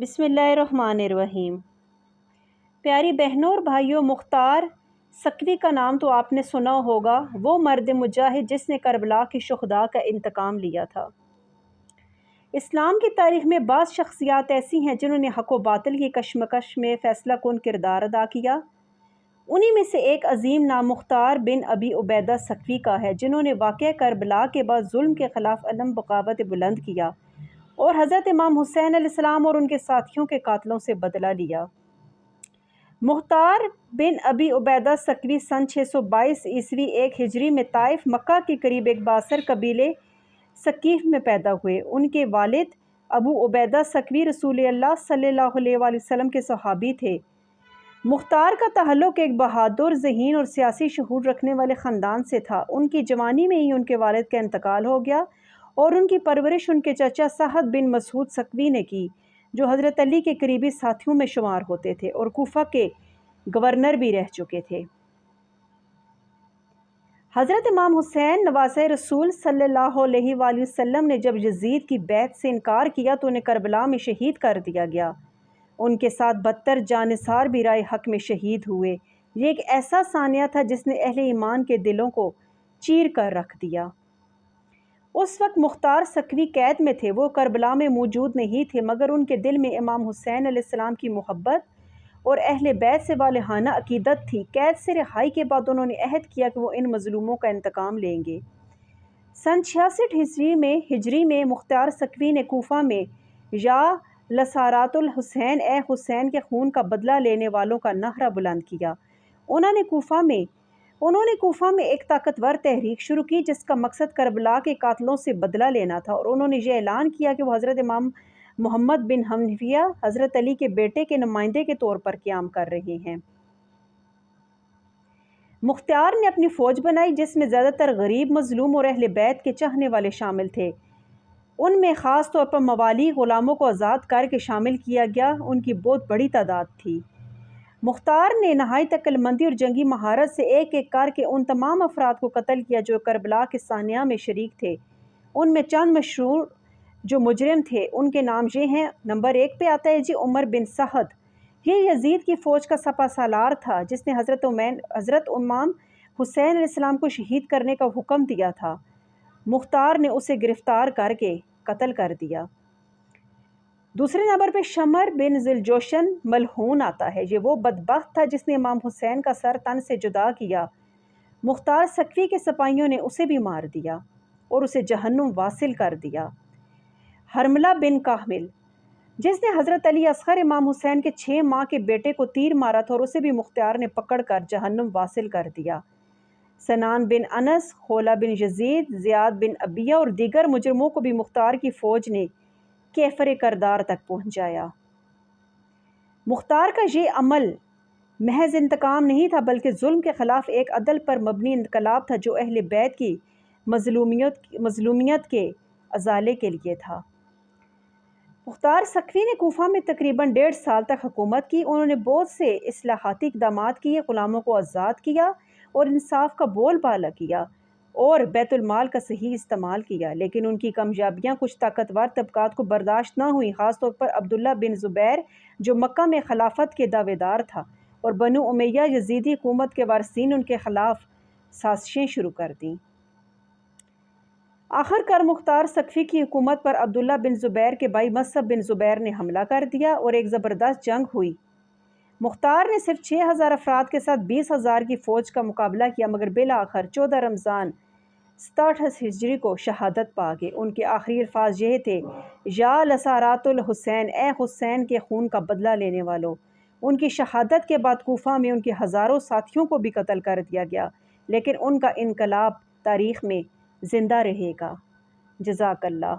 بسم اللہ الرحمن الرحیم۔ پیاری بہنوں اور بھائیوں، مختار سکوی کا نام تو آپ نے سنا ہوگا، وہ مرد مجاہد جس نے کربلا کے شہداء کا انتقام لیا تھا۔ اسلام کی تاریخ میں بعض شخصیات ایسی ہیں جنہوں نے حق و باطل کی کشمکش میں فیصلہ کن کردار ادا کیا۔ انہی میں سے ایک عظیم نام مختار بن ابی عبیدہ سکوی کا ہے، جنہوں نے واقعہ کربلا کے بعد ظلم کے خلاف علم بغاوت بلند کیا اور حضرت امام حسین علیہ السلام اور ان کے ساتھیوں کے قاتلوں سے بدلہ لیا۔ مختار بن ابی عبیدہ سکوی سن 622 عیسوی 1 ہجری میں طائف مکہ کے قریب ایک باصر قبیلے ثقیف میں پیدا ہوئے۔ ان کے والد ابو عبیدہ سکوی رسول اللہ صلی اللہ علیہ وآلہ وسلم کے صحابی تھے۔ مختار کا تعلق ایک بہادر، ذہین اور سیاسی شعور رکھنے والے خاندان سے تھا۔ ان کی جوانی میں ہی ان کے والد کا انتقال ہو گیا اور ان کی پرورش ان کے چچا سعد بن مسعود سکوی نے کی، جو حضرت علی کے قریبی ساتھیوں میں شمار ہوتے تھے اور کوفہ کے گورنر بھی رہ چکے تھے۔ حضرت امام حسین نواسۂ رسول صلی اللہ علیہ وآلہ وسلم نے جب یزید کی بیعت سے انکار کیا تو انہیں کربلا میں شہید کر دیا گیا۔ ان کے ساتھ 72 جانثار بھی رائے حق میں شہید ہوئے۔ یہ ایک ایسا ثانیہ تھا جس نے اہل ایمان کے دلوں کو چیر کر رکھ دیا۔ اس وقت مختار سکوی قید میں تھے، وہ کربلا میں موجود نہیں تھے، مگر ان کے دل میں امام حسین علیہ السلام کی محبت اور اہل بیت سے والہانہ عقیدت تھی۔ قید سے رہائی کے بعد انہوں نے عہد کیا کہ وہ ان مظلوموں کا انتقام لیں گے۔ سن 66 ہجری میں مختار سکوی نے کوفہ میں یا لسارات الحسین، اے حسین کے خون کا بدلہ لینے والوں کا نعرہ بلند کیا۔ انہوں نے کوفہ میں ایک طاقتور تحریک شروع کی جس کا مقصد کربلا کے قاتلوں سے بدلہ لینا تھا، اور انہوں نے یہ اعلان کیا کہ وہ حضرت امام محمد بن حنفیہ حضرت علی کے بیٹے کے نمائندے کے طور پر قیام کر رہے ہیں۔ مختار نے اپنی فوج بنائی جس میں زیادہ تر غریب، مظلوم اور اہل بیت کے چاہنے والے شامل تھے۔ ان میں خاص طور پر موالی غلاموں کو آزاد کر کے شامل کیا گیا، ان کی بہت بڑی تعداد تھی۔ مختار نے نہایت عقل مندی اور جنگی مہارت سے ایک ایک کر کے ان تمام افراد کو قتل کیا جو کربلا کے سانحہ میں شریک تھے۔ ان میں چند مشہور جو مجرم تھے ان کے نام یہ ہیں۔ نمبر 1 پہ آتا ہے عمر بن سعد۔ یہ یزید کی فوج کا سپہ سالار تھا جس نے حضرت امام حسین علیہ السلام کو شہید کرنے کا حکم دیا تھا۔ مختار نے اسے گرفتار کر کے قتل کر دیا۔ دوسرے نمبر پہ شمر بن ذوالجوشن ملعون آتا ہے۔ یہ وہ بدبخت تھا جس نے امام حسین کا سر تن سے جدا کیا۔ مختار سکوی کے سپاہیوں نے اسے بھی مار دیا اور اسے جہنم واصل کر دیا۔ حرملہ بن کامل، جس نے حضرت علی اصغر امام حسین کے 6 ماہ کے بیٹے کو تیر مارا تھا اور اسے بھی مختار نے پکڑ کر جہنم واصل کر دیا۔ سنان بن انس، خولہ بن یزید، زیاد بن ابیہ اور دیگر مجرموں کو بھی مختار کی فوج نے کیفر کردار تک پہنچایا۔ مختار کا یہ عمل محض انتقام نہیں تھا بلکہ ظلم کے خلاف ایک عدل پر مبنی انقلاب تھا جو اہل بیت کی مظلومیت کے ازالے کے لیے تھا۔ مختار سکوی نے کوفہ میں تقریباً 1.5 سال تک حکومت کی۔ انہوں نے بہت سے اصلاحاتی اقدامات کیے، غلاموں کو آزاد کیا اور انصاف کا بول بالا کیا اور بیت المال کا صحیح استعمال کیا، لیکن ان کی کامیابیاں کچھ طاقتور طبقات کو برداشت نہ ہوئیں، خاص طور پر عبداللہ بن زبیر جو مکہ میں خلافت کے دعوے دار تھا، اور بنو امیہ یزیدی حکومت کے وارثین ان کے خلاف سازشیں شروع کر دیں۔ آخر کار مختار سکوی کی حکومت پر عبداللہ بن زبیر کے بھائی مصعب بن زبیر نے حملہ کر دیا اور ایک زبردست جنگ ہوئی۔ مختار نے صرف 6000 افراد کے ساتھ 20,000 کی فوج کا مقابلہ کیا، مگر بالآخر 14 رمضان 67 ہجری کو شہادت پا گئے۔ ان کے آخری الفاظ یہ تھے، یا لسارات الحسین، اے حسین کے خون کا بدلہ لینے والوں۔ ان کی شہادت کے بعد کوفہ میں ان کے ہزاروں ساتھیوں کو بھی قتل کر دیا گیا، لیکن ان کا انقلاب تاریخ میں زندہ رہے گا۔ جزاک اللہ۔